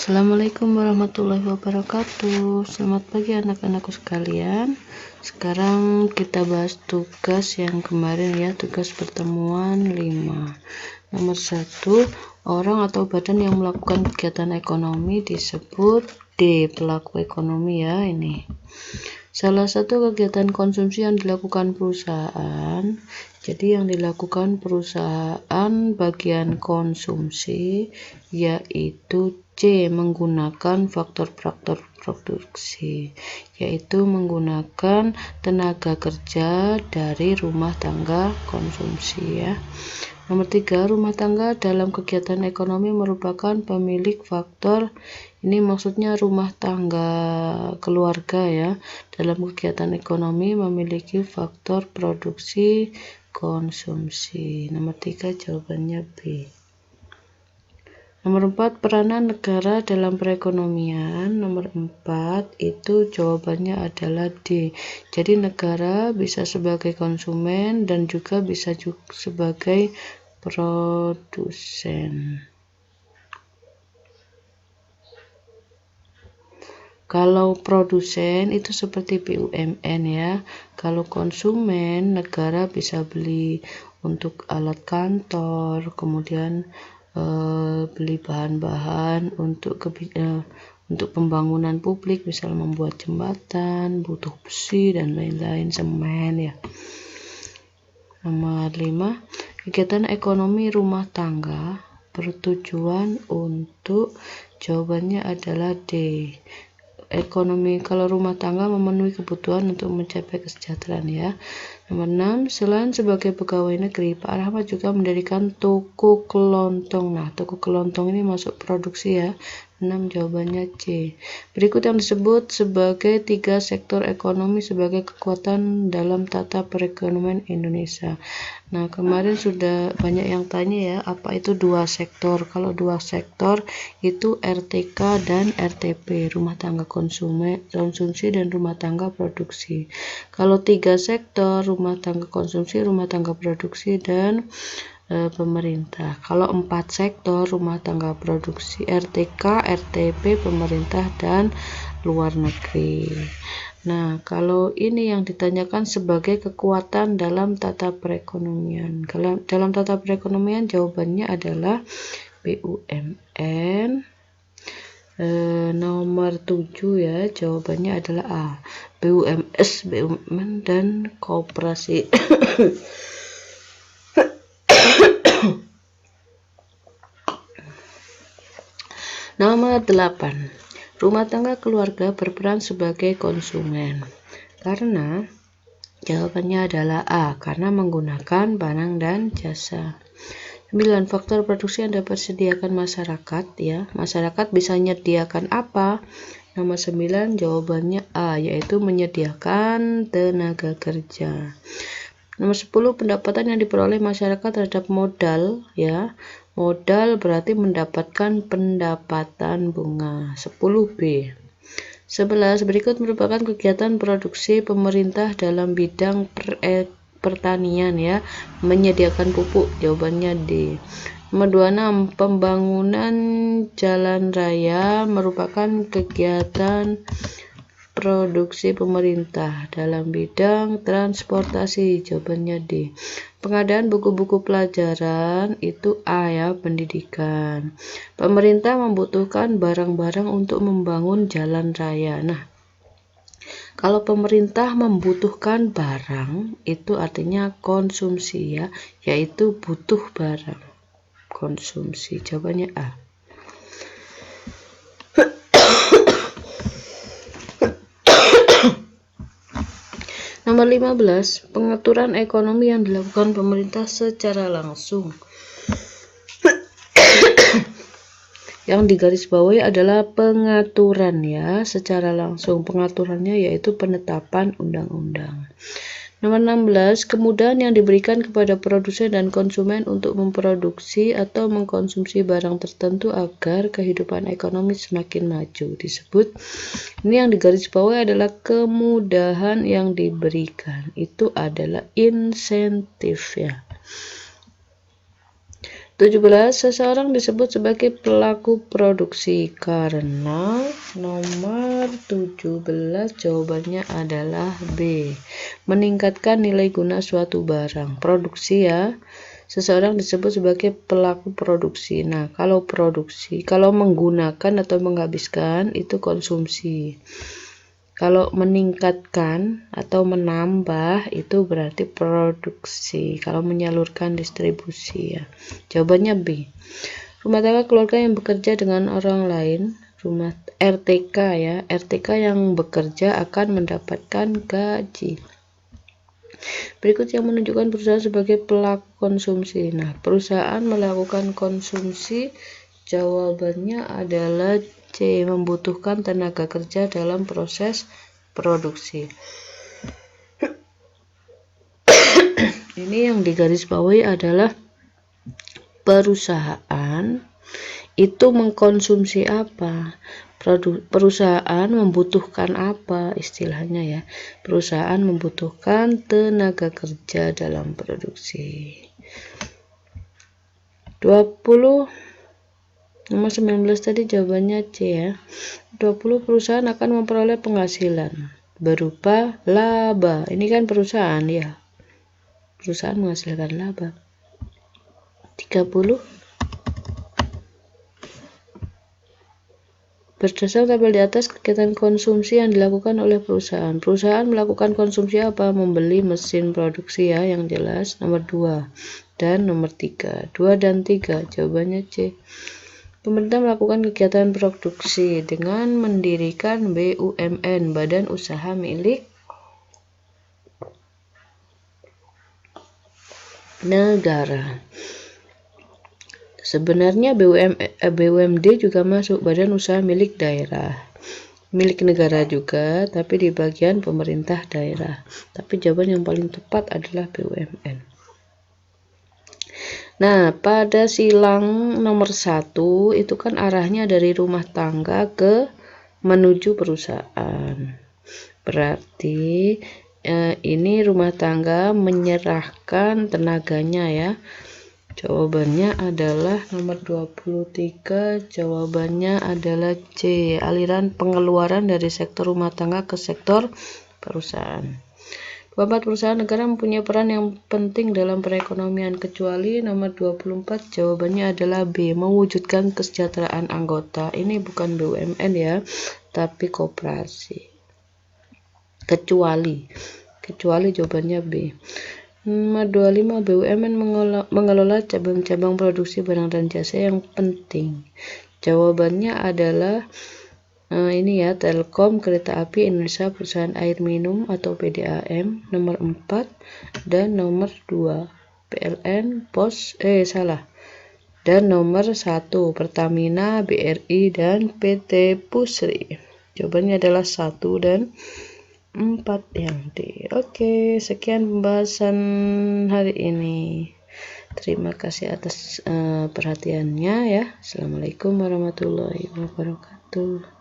Assalamualaikum warahmatullahi wabarakatuh. Selamat pagi anak-anakku sekalian. Sekarang kita bahas tugas yang kemarin ya, tugas pertemuan 5. Nomor 1, orang atau badan yang melakukan kegiatan ekonomi disebut D, pelaku ekonomi ya ini. Salah satu kegiatan konsumsi yang dilakukan perusahaan. Jadi yang dilakukan perusahaan bagian konsumsi yaitu C, menggunakan faktor-faktor produksi, yaitu menggunakan tenaga kerja dari rumah tangga konsumsi ya. Nomor 3, rumah tangga dalam kegiatan ekonomi merupakan pemilik faktor. Ini maksudnya rumah tangga keluarga ya. Dalam kegiatan ekonomi memiliki faktor produksi konsumsi. Nomor 3 jawabannya B. Nomor 4, peranan negara dalam perekonomian. Nomor 4 itu jawabannya adalah D. Jadi negara bisa sebagai konsumen dan juga bisa sebagai produsen. Kalau produsen itu seperti BUMN ya. Kalau konsumen, negara bisa beli untuk alat kantor, kemudian beli bahan-bahan untuk pembangunan publik, misalnya membuat jembatan, butuh besi dan lain-lain, semen ya. Nomor 5, kegiatan ekonomi rumah tangga bertujuan untuk, jawabannya adalah D. Ekonomi kalau rumah tangga memenuhi kebutuhan untuk mencapai kesejahteraan ya. Nomor 6, selain sebagai pegawai negeri, Pak Rahmat juga mendirikan toko kelontong. Nah, toko kelontong ini masuk produksi ya. 6 jawabannya C. Berikut yang disebut sebagai 3 sektor ekonomi sebagai kekuatan dalam tata perekonomian Indonesia. Nah, kemarin sudah banyak yang tanya ya, apa itu 2 sektor? Kalau 2 sektor itu RTK dan RTP, rumah tangga konsumsi dan rumah tangga produksi. Kalau 3 sektor, rumah tangga konsumsi, rumah tangga produksi, dan pemerintah. Kalau 4 sektor, rumah tangga produksi, RTK, RTP, pemerintah, dan luar negeri. Nah, kalau ini yang ditanyakan sebagai kekuatan dalam tata perekonomian. Kalau dalam tata perekonomian jawabannya adalah BUMN. Nomor 7 ya, jawabannya adalah A. BUMS, BUMN, dan koperasi. Nomor 8. Rumah tangga keluarga berperan sebagai konsumen. Karena jawabannya adalah A, karena menggunakan barang dan jasa. 9. Faktor produksi yang dapat disediakan masyarakat ya. Masyarakat bisa menyediakan apa? Nomor 9 jawabannya A, yaitu menyediakan tenaga kerja. Nomor 10, pendapatan yang diperoleh masyarakat terhadap modal ya. Modal berarti mendapatkan pendapatan bunga. 10B. 11. Berikut merupakan kegiatan produksi pemerintah dalam bidang pertanian ya. Menyediakan pupuk, jawabannya D. Nomor 26, pembangunan jalan raya merupakan kegiatan produksi pemerintah dalam bidang transportasi, jawabannya D. Pengadaan buku-buku pelajaran itu A ya, pendidikan. Pemerintah membutuhkan barang-barang untuk membangun jalan raya. Nah, kalau pemerintah membutuhkan barang itu artinya konsumsi ya, yaitu butuh barang. Konsumsi, jawabannya A. Nomor 15, pengaturan ekonomi yang dilakukan pemerintah secara langsung. Yang digarisbawahi adalah pengaturan ya, secara langsung. Pengaturannya yaitu penetapan undang-undang. Nomor 16, kemudahan yang diberikan kepada produsen dan konsumen untuk memproduksi atau mengkonsumsi barang tertentu agar kehidupan ekonomi semakin maju. Disebut, ini yang digarisbawahi adalah kemudahan yang diberikan. Itu adalah insentif ya. 17. Seseorang disebut sebagai pelaku produksi karena nomor 17 jawabannya adalah B. Meningkatkan nilai guna suatu barang. Produksi ya. Seseorang disebut sebagai pelaku produksi. Nah, kalau produksi, kalau menggunakan atau menghabiskan itu konsumsi. Kalau meningkatkan atau menambah itu berarti produksi. Kalau menyalurkan distribusi ya. Jawabannya B. Rumah tangga keluarga yang bekerja dengan orang lain, rumah RTK ya. RTK yang bekerja akan mendapatkan gaji. Berikut yang menunjukkan perusahaan sebagai pelaku konsumsi. Nah, perusahaan melakukan konsumsi, jawabannya adalah C. Membutuhkan tenaga kerja dalam proses produksi. Ini yang digarisbawahi adalah perusahaan itu mengkonsumsi apa? Perusahaan membutuhkan apa istilahnya ya? Perusahaan membutuhkan tenaga kerja dalam produksi. 20. Nomor 19 tadi jawabannya C ya. 20. Perusahaan akan memperoleh penghasilan berupa laba. Ini kan perusahaan ya. Perusahaan menghasilkan laba. 30. Berdasar tabel di atas, kegiatan konsumsi yang dilakukan oleh perusahaan. Perusahaan melakukan konsumsi apa? Membeli mesin produksi ya, yang jelas nomor 2 dan nomor 3. 2 dan 3 jawabannya C. Pemerintah melakukan kegiatan produksi dengan mendirikan BUMN, Badan Usaha Milik Negara. Sebenarnya BUMD juga masuk Badan Usaha Milik Daerah, milik negara juga, tapi di bagian pemerintah daerah. Tapi jawaban yang paling tepat adalah BUMN. Nah, pada silang nomor 1 itu kan arahnya dari rumah tangga ke menuju perusahaan. Berarti ini rumah tangga menyerahkan tenaganya ya. Jawabannya adalah nomor 23, jawabannya adalah C. Aliran pengeluaran dari sektor rumah tangga ke sektor perusahaan. 24. Perusahaan negara mempunyai peran yang penting dalam perekonomian kecuali nomor 24 jawabannya adalah B. Mewujudkan kesejahteraan anggota. Ini bukan BUMN ya, tapi koperasi. Kecuali jawabannya B. Nomor 25. BUMN mengelola cabang-cabang produksi barang dan jasa yang penting. Jawabannya adalah ini ya, Telkom, Kereta Api Indonesia, Perusahaan Air Minum atau PDAM, nomor 4 dan nomor 2 PLN, dan nomor 1 Pertamina, BRI dan PT Pusri. Jawabannya adalah 1 dan 4 yang D. Oke, sekian pembahasan hari ini. Terima kasih atas perhatiannya ya. Assalamualaikum warahmatullahi wabarakatuh.